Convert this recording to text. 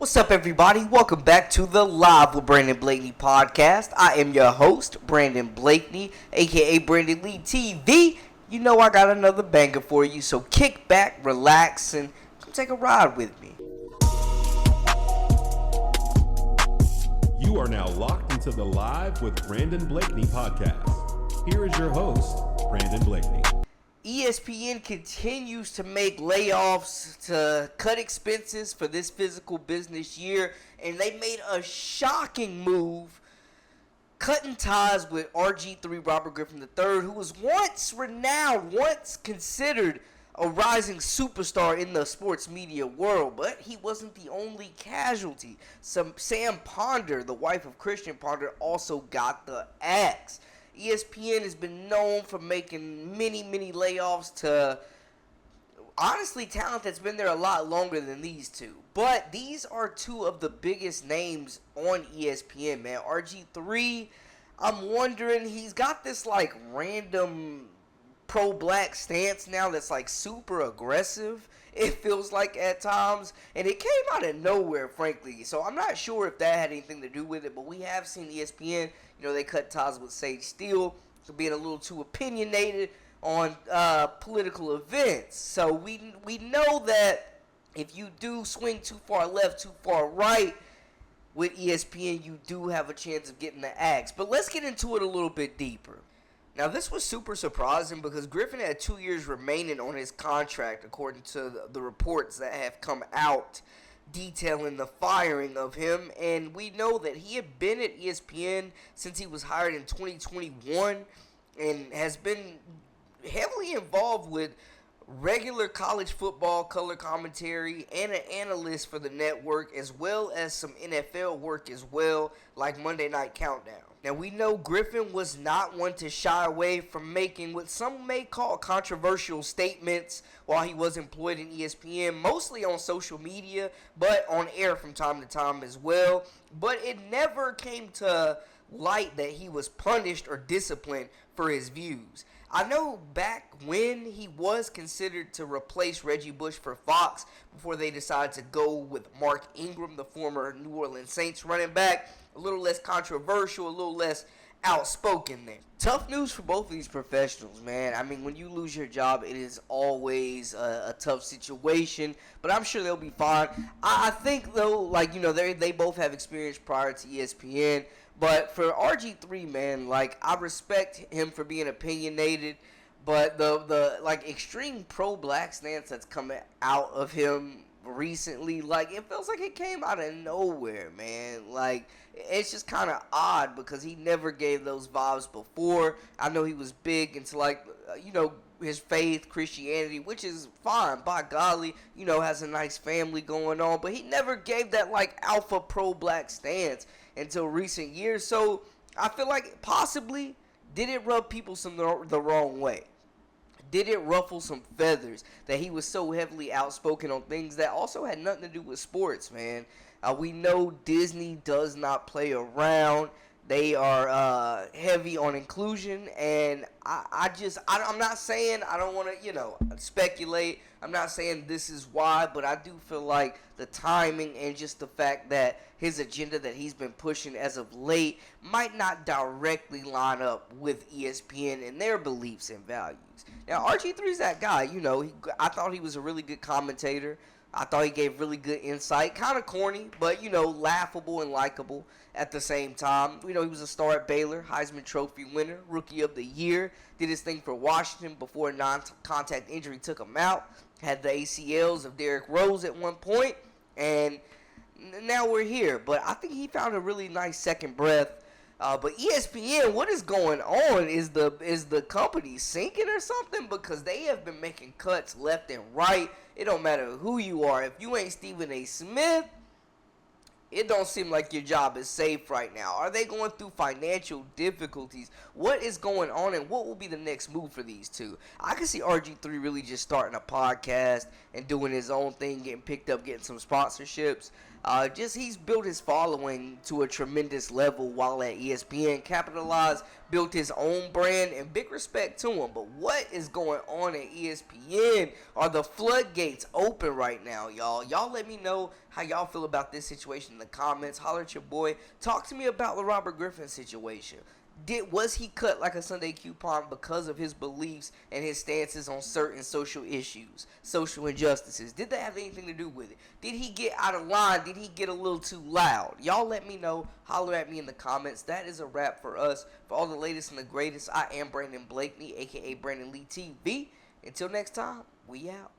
What's up, everybody? Welcome back to the Live with Brandon Blakeney podcast. I am your host, Brandon Blakeney, aka Brandon Lee TV. You know I got another banger for you, so kick back, relax, and come take a ride with me. You are now locked into the Live with Brandon Blakeney podcast. Here is your host, Brandon Blakeney. ESPN continues to make layoffs to cut expenses for this physical business year, and they made a shocking move, cutting ties with Rgiii, Robert Griffin III, who was once renowned, once considered a rising superstar in the sports media world, but he wasn't the only casualty. Sam Ponder, the wife of Christian Ponder, also got the axe. ESPN has been known for making many layoffs to, honestly, talent that's been there a lot longer than these two. But these are two of the biggest names on ESPN, man. Rgiii, I'm wondering, he's got this, random pro-black stance now that's, super aggressive, it feels like at times. And it came out of nowhere, frankly. So I'm not sure if that had anything to do with it, but we have seen ESPN, they cut ties with Sage Steele for being a little too opinionated on political events. So we know that if you do swing too far left, too far right with ESPN, you do have a chance of getting the axe. But let's get into it a little bit deeper. Now, this was super surprising because Griffin had 2 years remaining on his contract, according to the reports that have come out detailing the firing of him. And we know that he had been at ESPN since he was hired in 2021 and has been heavily involved with regular college football color commentary and an analyst for the network, as well as some NFL work as well, like Monday Night Countdown. Now, we know Griffin was not one to shy away from making what some may call controversial statements while he was employed in ESPN, mostly on social media, but on air from time to time as well. But it never came to light that he was punished or disciplined for his views. I know back when he was considered to replace Reggie Bush for Fox before they decided to go with Mark Ingram, the former New Orleans Saints running back, a little less controversial, a little less outspoken there. Tough news for both of these professionals, man. I mean, when you lose your job, it is always a tough situation, but I'm sure they'll be fine. I think, though, they both have experience prior to ESPN. But for Rgiii, man, I respect him for being opinionated, but the extreme pro-black stance that's coming out of him recently, it feels like it came out of nowhere, man. It's just kind of odd because he never gave those vibes before. I know he was big into, his faith, Christianity, which is fine, by golly, has a nice family going on, but he never gave that, alpha pro-black stance until recent years. So I feel like possibly did it rub people the wrong way? Did it ruffle some feathers that he was so heavily outspoken on things that also had nothing to do with sports, man? We know Disney does not play around. They are heavy on inclusion, and I'm not saying, I don't want to, speculate. I'm not saying this is why, but I do feel like the timing and just the fact that his agenda that he's been pushing as of late might not directly line up with ESPN and their beliefs and values. Now, Rgiii is that guy, I thought he was a really good commentator. I thought he gave really good insight. Kind of corny, but, laughable and likable at the same time. He was a star at Baylor, Heisman Trophy winner, Rookie of the Year. Did his thing for Washington before a non-contact injury took him out. Had the ACLs of Derrick Rose at one point. And now we're here. But I think he found a really nice second breath. But ESPN, what is going on? Is the company sinking or something? Because they have been making cuts left and right. It don't matter who you are. If you ain't Stephen A. Smith, it don't seem like your job is safe right now. Are they going through financial difficulties? What is going on, and what will be the next move for these two? I can see Rgiii really just starting a podcast and doing his own thing, getting picked up, getting some sponsorships. He's built his following to a tremendous level while at ESPN, capitalized, built his own brand, and big respect to him. But what is going on at ESPN? Are the floodgates open right now, y'all? Y'all let me know how y'all feel about this situation in the comments. Holler at your boy. Talk to me about the Robert Griffin situation. Was he cut like a Sunday coupon because of his beliefs and his stances on certain social issues, social injustices? Did that have anything to do with it? Did he get out of line? Did he get a little too loud? Y'all let me know. Holler at me in the comments. That is a wrap for us. For all the latest and the greatest, I am Brandon Blakeney, aka Brandon Lee TV. Until next time, we out.